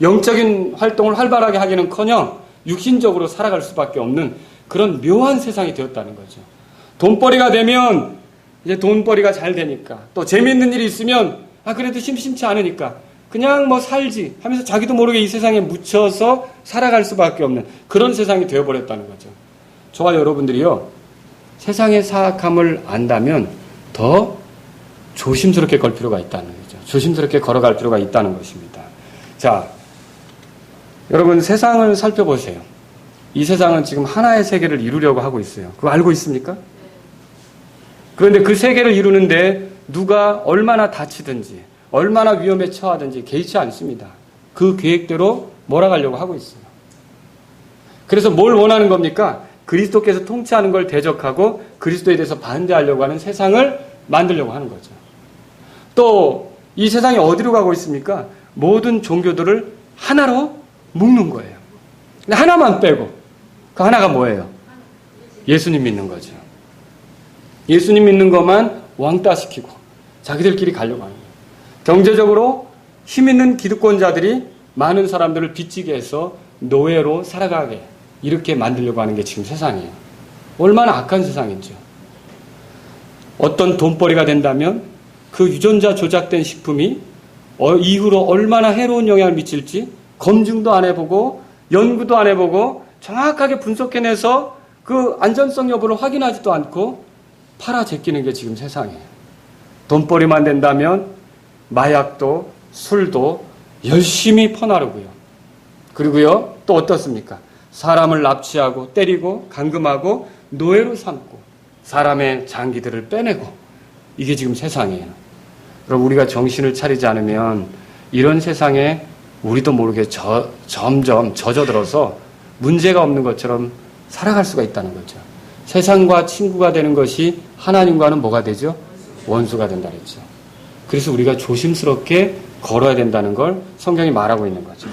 영적인 활동을 활발하게 하기는커녕 육신적으로 살아갈 수밖에 없는 그런 묘한 세상이 되었다는 거죠. 돈벌이가 되면 이제 돈벌이가 잘 되니까, 또 재미있는 일이 있으면 그래도 심심치 않으니까 그냥 뭐 살지 하면서 자기도 모르게 이 세상에 묻혀서 살아갈 수밖에 없는 그런 세상이 되어버렸다는 거죠. 저와 여러분들이요, 세상의 사악함을 안다면 더 조심스럽게 걸 필요가 있다는 거죠. 조심스럽게 걸어갈 필요가 있다는 것입니다. 자, 여러분 세상을 살펴보세요. 이 세상은 지금 하나의 세계를 이루려고 하고 있어요. 그거 알고 있습니까? 그런데 그 세계를 이루는데 누가 얼마나 다치든지 얼마나 위험에 처하든지 개의치 않습니다. 그 계획대로 몰아가려고 하고 있어요. 그래서 뭘 원하는 겁니까? 그리스도께서 통치하는 걸 대적하고 그리스도에 대해서 반대하려고 하는 세상을 만들려고 하는 거죠. 또 이 세상이 어디로 가고 있습니까? 모든 종교들을 하나로 묶는 거예요. 근데 하나만 빼고, 그 하나가 뭐예요? 예수님 믿는 거죠. 예수님 믿는 것만 왕따시키고 자기들끼리 가려고 하는 거예요. 경제적으로 힘 있는 기득권자들이 많은 사람들을 빚지게 해서 노예로 살아가게 이렇게 만들려고 하는 게 지금 세상이에요. 얼마나 악한 세상인지요. 어떤 돈벌이가 된다면 그 유전자 조작된 식품이 이후로 얼마나 해로운 영향을 미칠지 검증도 안 해보고 연구도 안 해보고 정확하게 분석해내서 그 안전성 여부를 확인하지도 않고 팔아 제끼는 게 지금 세상이에요. 돈벌이만 된다면 마약도 술도 열심히 퍼나르고요. 그리고요, 또 어떻습니까? 사람을 납치하고 때리고 감금하고 노예로 삼고 사람의 장기들을 빼내고, 이게 지금 세상이에요. 그럼 우리가 정신을 차리지 않으면 이런 세상에 우리도 모르게 점점 젖어들어서 문제가 없는 것처럼 살아갈 수가 있다는 거죠. 세상과 친구가 되는 것이 하나님과는 뭐가 되죠? 원수가 된다 그랬죠. 그래서 우리가 조심스럽게 걸어야 된다는 걸 성경이 말하고 있는 거죠.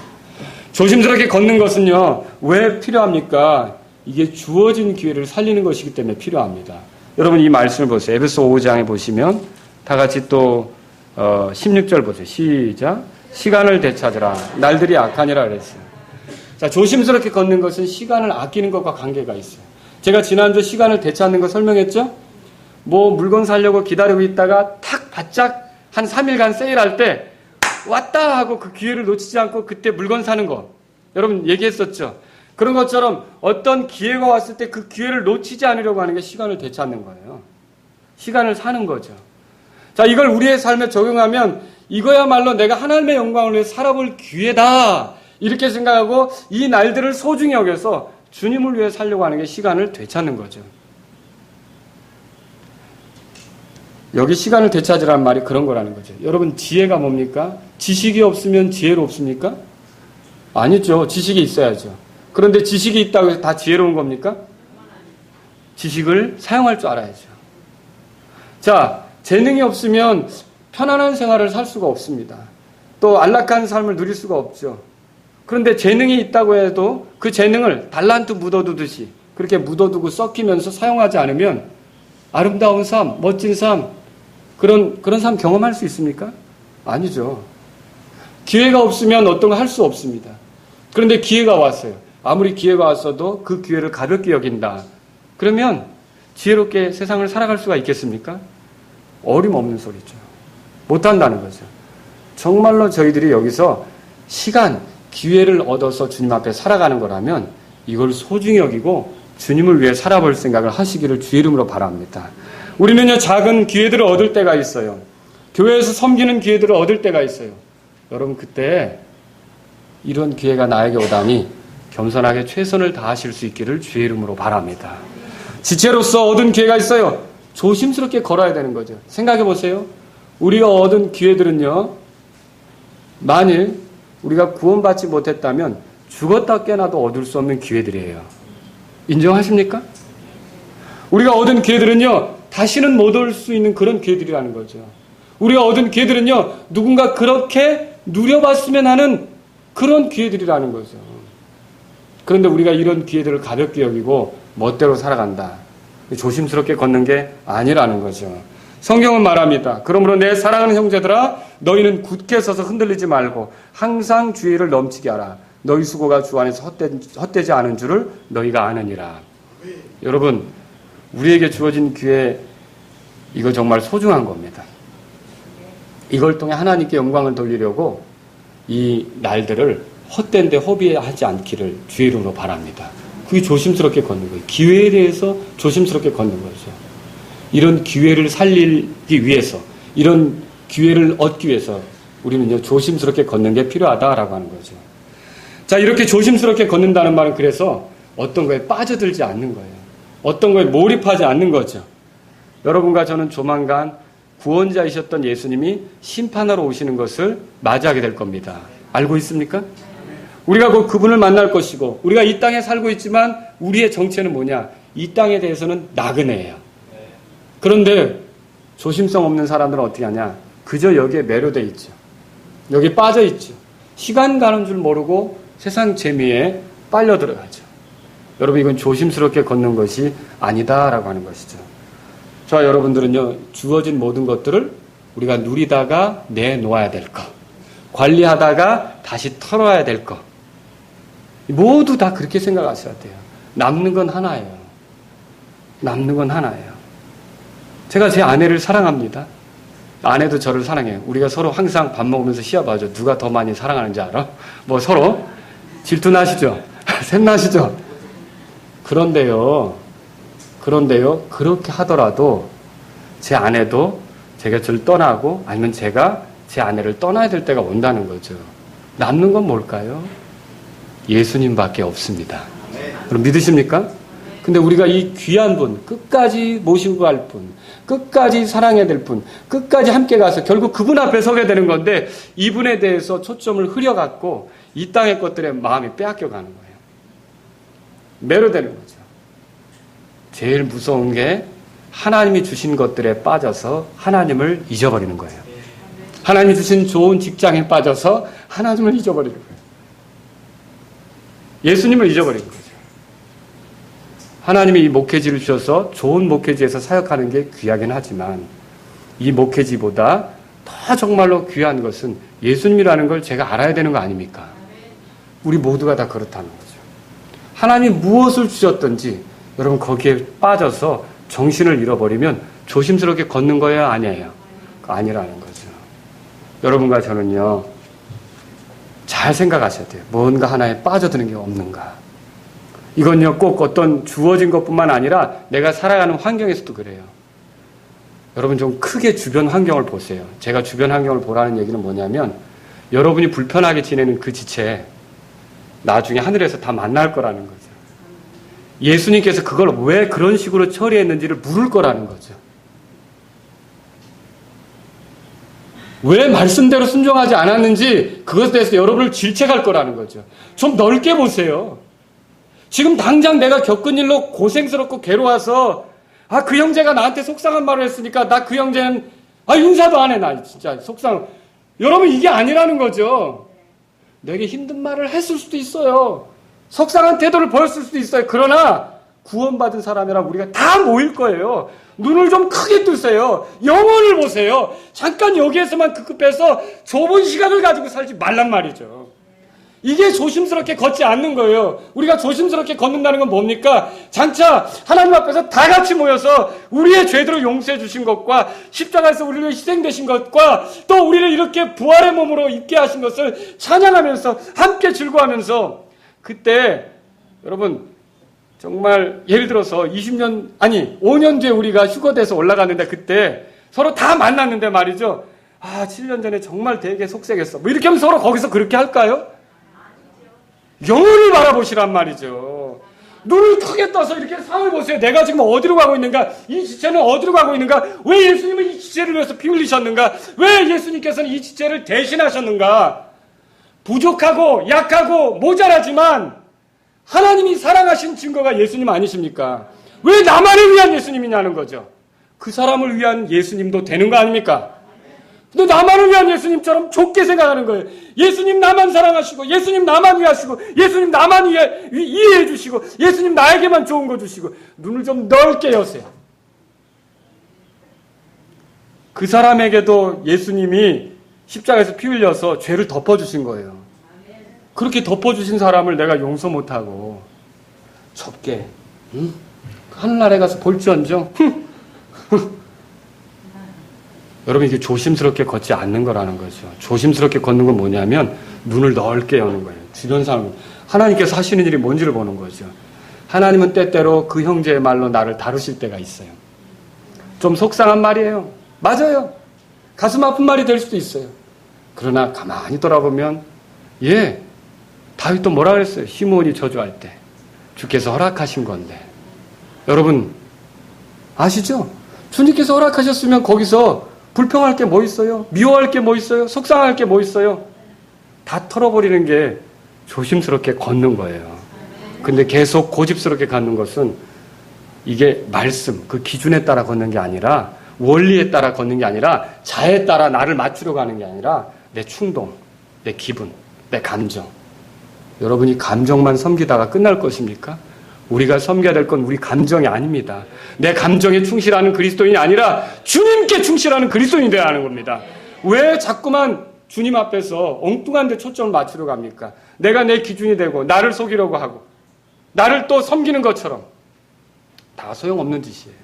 조심스럽게 걷는 것은요, 왜 필요합니까? 이게 주어진 기회를 살리는 것이기 때문에 필요합니다. 여러분 이 말씀을 보세요. 에베소 5장에 보시면 다 같이 또 16절 보세요. 시작. 시간을 되찾으라. 날들이 악하니라 그랬어요. 자, 조심스럽게 걷는 것은 시간을 아끼는 것과 관계가 있어요. 제가 지난주 시간을 되찾는 거 설명했죠? 뭐 물건 사려고 기다리고 있다가 탁 바짝 한 3일간 세일할 때 왔다 하고 그 기회를 놓치지 않고 그때 물건 사는 거. 여러분 얘기했었죠? 그런 것처럼 어떤 기회가 왔을 때 그 기회를 놓치지 않으려고 하는 게 시간을 되찾는 거예요. 시간을 사는 거죠. 자, 이걸 우리의 삶에 적용하면 이거야말로 내가 하나님의 영광을 위해 살아볼 기회다. 이렇게 생각하고 이 날들을 소중히 여겨서 주님을 위해 살려고 하는 게 시간을 되찾는 거죠. 여기 시간을 되찾으라는 말이 그런 거라는 거죠. 여러분 지혜가 뭡니까? 지식이 없으면 지혜로 없습니까? 아니죠. 지식이 있어야죠. 그런데 지식이 있다고 해서 다 지혜로운 겁니까? 지식을 사용할 줄 알아야죠. 자, 재능이 없으면 편안한 생활을 살 수가 없습니다. 또 안락한 삶을 누릴 수가 없죠. 그런데 재능이 있다고 해도 그 재능을 달란트 묻어두듯이 그렇게 묻어두고 썩히면서 사용하지 않으면 아름다운 삶, 멋진 삶, 그런 삶 경험할 수 있습니까? 아니죠. 기회가 없으면 어떤 거 할 수 없습니다. 그런데 기회가 왔어요. 아무리 기회가 왔어도 그 기회를 가볍게 여긴다. 그러면 지혜롭게 세상을 살아갈 수가 있겠습니까? 어림없는 소리죠. 못한다는 거죠. 정말로 저희들이 여기서 시간, 기회를 얻어서 주님 앞에 살아가는 거라면 이걸 소중히 여기고 주님을 위해 살아볼 생각을 하시기를 주의 이름으로 바랍니다. 우리는요, 작은 기회들을 얻을 때가 있어요. 교회에서 섬기는 기회들을 얻을 때가 있어요. 여러분, 그때 이런 기회가 나에게 오다니 겸손하게 최선을 다하실 수 있기를 주의 이름으로 바랍니다. 지체로서 얻은 기회가 있어요. 조심스럽게 걸어야 되는 거죠. 생각해 보세요. 우리가 얻은 기회들은요, 만일 우리가 구원받지 못했다면 죽었다 깨나도 얻을 수 없는 기회들이에요. 인정하십니까? 우리가 얻은 기회들은요, 다시는 못 얻을 수 있는 그런 기회들이라는 거죠. 우리가 얻은 기회들은요, 누군가 그렇게 누려봤으면 하는 그런 기회들이라는 거죠. 그런데 우리가 이런 기회들을 가볍게 여기고 멋대로 살아간다. 조심스럽게 걷는 게 아니라는 거죠. 성경은 말합니다. 그러므로 내 사랑하는 형제들아, 너희는 굳게 서서 흔들리지 말고 항상 주의를 넘치게 하라. 너희 수고가 주 안에서 헛되지 않은 줄을 너희가 아느니라. 여러분, 우리에게 주어진 기회, 이거 정말 소중한 겁니다. 이걸 통해 하나님께 영광을 돌리려고 이 날들을 헛된 데 허비하지 않기를 주의 이름으로 바랍니다. 그게 조심스럽게 걷는 거예요. 기회에 대해서 조심스럽게 걷는 거죠. 이런 기회를 살리기 위해서, 이런 기회를 얻기 위해서 우리는요, 조심스럽게 걷는 게 필요하다라고 하는 거죠. 자, 이렇게 조심스럽게 걷는다는 말은 그래서 어떤 거에 빠져들지 않는 거예요. 어떤 거에 몰입하지 않는 거죠. 여러분과 저는 조만간 구원자이셨던 예수님이 심판하러 오시는 것을 맞이하게 될 겁니다. 알고 있습니까? 우리가 곧 그분을 만날 것이고, 우리가 이 땅에 살고 있지만 우리의 정체는 뭐냐? 이 땅에 대해서는 나그네예요. 그런데 조심성 없는 사람들은 어떻게 하냐? 그저 여기에 매료돼 있죠. 여기 빠져 있죠. 시간 가는 줄 모르고 세상 재미에 빨려 들어가죠. 여러분, 이건 조심스럽게 걷는 것이 아니다라고 하는 것이죠. 저와 여러분들은요, 주어진 모든 것들을 우리가 누리다가 내놓아야 될 것, 관리하다가 다시 털어야 될 것, 모두 다 그렇게 생각하셔야 돼요. 남는 건 하나예요. 남는 건 하나예요. 제가 제 아내를 사랑합니다. 아내도 저를 사랑해요. 우리가 서로 항상 밥 먹으면서 시합하죠. 누가 더 많이 사랑하는지 알아? 뭐 서로 질투나시죠? 샘나시죠? 그런데요, 그렇게 하더라도 제 아내도 제 곁을 떠나고, 아니면 제가 제 아내를 떠나야 될 때가 온다는 거죠. 남는 건 뭘까요? 예수님밖에 없습니다. 그럼 믿으십니까? 근데 우리가 이 귀한 분, 끝까지 모시고 갈 분, 끝까지 사랑해야 될 분, 끝까지 함께 가서 결국 그분 앞에 서게 되는 건데, 이분에 대해서 초점을 흐려갖고 이 땅의 것들에 마음이 빼앗겨가는 거예요. 매료되는 거죠. 제일 무서운 게 하나님이 주신 것들에 빠져서 하나님을 잊어버리는 거예요. 하나님이 주신 좋은 직장에 빠져서 하나님을 잊어버리는 거예요. 예수님을 잊어버리는 거죠. 하나님이 이 목회지를 주셔서 좋은 목회지에서 사역하는 게 귀하긴 하지만, 이 목회지보다 더 정말로 귀한 것은 예수님이라는 걸 제가 알아야 되는 거 아닙니까? 우리 모두가 다 그렇다는 거죠. 하나님이 무엇을 주셨든지 여러분 거기에 빠져서 정신을 잃어버리면 조심스럽게 걷는 거예요, 아니에요? 아니라는 거죠. 여러분과 저는요, 잘 생각하셔야 돼요. 뭔가 하나에 빠져드는 게 없는가. 이건요, 꼭 어떤 주어진 것뿐만 아니라 내가 살아가는 환경에서도 그래요. 여러분 좀 크게 주변 환경을 보세요. 제가 주변 환경을 보라는 얘기는 뭐냐면, 여러분이 불편하게 지내는 그 지체 나중에 하늘에서 다 만날 거라는 거죠. 예수님께서 그걸 왜 그런 식으로 처리했는지를 물을 거라는 거죠. 왜 말씀대로 순종하지 않았는지 그것에 대해서 여러분을 질책할 거라는 거죠. 좀 넓게 보세요. 지금 당장 내가 겪은 일로 고생스럽고 괴로워서, 그 형제가 나한테 속상한 말을 했으니까 나 그 형제는 용서도 안 해. 나 진짜 속상. 여러분, 이게 아니라는 거죠. 내게 힘든 말을 했을 수도 있어요. 속상한 태도를 보였을 수도 있어요. 그러나 구원받은 사람이랑 우리가 다 모일 거예요. 눈을 좀 크게 뜨세요. 영혼을 보세요. 잠깐 여기에서만 급급해서 좁은 시각을 가지고 살지 말란 말이죠. 이게 조심스럽게 걷지 않는 거예요. 우리가 조심스럽게 걷는다는 건 뭡니까? 장차 하나님 앞에서 다 같이 모여서 우리의 죄들을 용서해 주신 것과 십자가에서 우리를 희생되신 것과 또 우리를 이렇게 부활의 몸으로 있게 하신 것을 찬양하면서 함께 즐거워하면서, 그때 여러분 정말 예를 들어서 5년 뒤에 우리가 휴거돼서 올라갔는데 그때 서로 다 만났는데 말이죠. 7년 전에 정말 되게 속색했어. 뭐 이렇게 하면 서로 거기서 그렇게 할까요? 영혼을 바라보시란 말이죠. 눈을 크게 떠서 이렇게 상을 보세요. 내가 지금 어디로 가고 있는가? 이 지체는 어디로 가고 있는가? 왜 예수님은 이 지체를 위해서 피 흘리셨는가? 왜 예수님께서는 이 지체를 대신하셨는가? 부족하고 약하고 모자라지만 하나님이 사랑하신 증거가 예수님 아니십니까? 왜 나만을 위한 예수님이냐는 거죠. 그 사람을 위한 예수님도 되는 거 아닙니까? 근데 나만을 위한 예수님처럼 좁게 생각하는 거예요. 예수님 나만 사랑하시고, 예수님 나만 위하시고, 예수님 나만 이해해 주시고, 예수님 나에게만 좋은 거 주시고, 눈을 좀 넓게 여세요. 그 사람에게도 예수님이 십자가에서 피 흘려서 죄를 덮어주신 거예요. 그렇게 덮어주신 사람을 내가 용서 못하고 좁게 하늘나라에 가서 볼지언정 여러분 이게 조심스럽게 걷지 않는 거라는 거죠. 조심스럽게 걷는 건 뭐냐면 눈을 넓게 여는 거예요. 주변 사람 하나님께서 하시는 일이 뭔지를 보는 거죠. 하나님은 때때로 그 형제의 말로 나를 다루실 때가 있어요. 좀 속상한 말이에요. 맞아요. 가슴 아픈 말이 될 수도 있어요. 그러나 가만히 돌아보면 다윗도 뭐라 그랬어요? 시므온이 저주할 때 주께서 허락하신 건데. 여러분 아시죠? 주님께서 허락하셨으면 거기서 불평할 게 뭐 있어요? 미워할 게 뭐 있어요? 속상할 게 뭐 있어요? 다 털어버리는 게 조심스럽게 걷는 거예요. 근데 계속 고집스럽게 걷는 것은 이게 말씀, 그 기준에 따라 걷는 게 아니라 원리에 따라 걷는 게 아니라 자에 따라 나를 맞추려고 하는 게 아니라 내 충동, 내 기분, 내 감정. 여러분이 감정만 섬기다가 끝날 것입니까? 우리가 섬겨야 될 건 우리 감정이 아닙니다. 내 감정에 충실하는 그리스도인이 아니라 주님께 충실하는 그리스도인이 되어야 하는 겁니다. 왜 자꾸만 주님 앞에서 엉뚱한 데 초점을 맞추려고 합니까? 내가 내 기준이 되고 나를 속이려고 하고 나를 또 섬기는 것처럼 다 소용없는 짓이에요.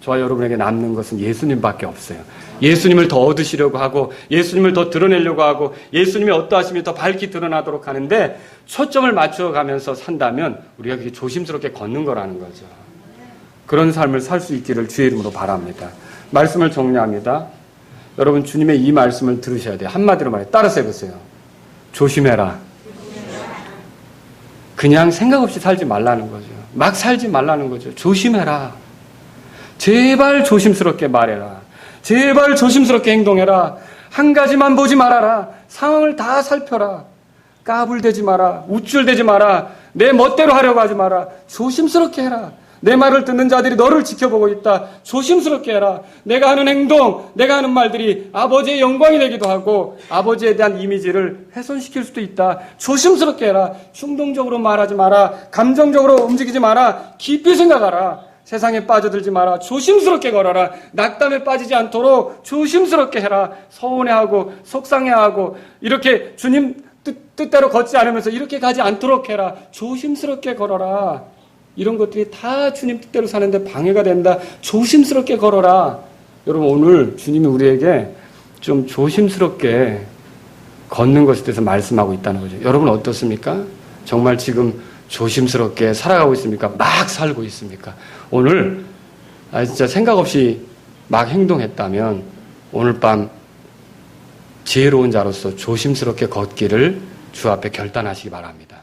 저와 여러분에게 남는 것은 예수님밖에 없어요. 예수님을 더 얻으시려고 하고 예수님을 더 드러내려고 하고 예수님의 어떠하심이 더 밝게 드러나도록 하는데 초점을 맞춰가면서 산다면 우리가 그게 조심스럽게 걷는 거라는 거죠. 그런 삶을 살 수 있기를 주의 이름으로 바랍니다. 말씀을 정리합니다. 여러분 주님의 이 말씀을 들으셔야 돼요. 한마디로 말해 따라서 해보세요. 조심해라. 그냥 생각 없이 살지 말라는 거죠. 막 살지 말라는 거죠. 조심해라. 제발 조심스럽게 말해라. 제발 조심스럽게 행동해라. 한 가지만 보지 말아라. 상황을 다 살펴라. 까불대지 마라. 우쭐대지 마라. 내 멋대로 하려고 하지 마라. 조심스럽게 해라. 내 말을 듣는 자들이 너를 지켜보고 있다. 조심스럽게 해라. 내가 하는 행동, 내가 하는 말들이 아버지의 영광이 되기도 하고 아버지에 대한 이미지를 훼손시킬 수도 있다. 조심스럽게 해라. 충동적으로 말하지 마라. 감정적으로 움직이지 마라. 깊이 생각하라. 세상에 빠져들지 마라. 조심스럽게 걸어라. 낙담에 빠지지 않도록 조심스럽게 해라. 서운해하고 속상해하고 이렇게 주님 뜻대로 걷지 않으면서 이렇게 가지 않도록 해라. 조심스럽게 걸어라. 이런 것들이 다 주님 뜻대로 사는데 방해가 된다. 조심스럽게 걸어라. 여러분 오늘 주님이 우리에게 좀 조심스럽게 걷는 것에 대해서 말씀하고 있다는 거죠. 여러분 어떻습니까? 정말 지금 조심스럽게 살아가고 있습니까? 막 살고 있습니까? 오늘 진짜 생각 없이 막 행동했다면 오늘 밤 지혜로운 자로서 조심스럽게 걷기를 주 앞에 결단하시기 바랍니다.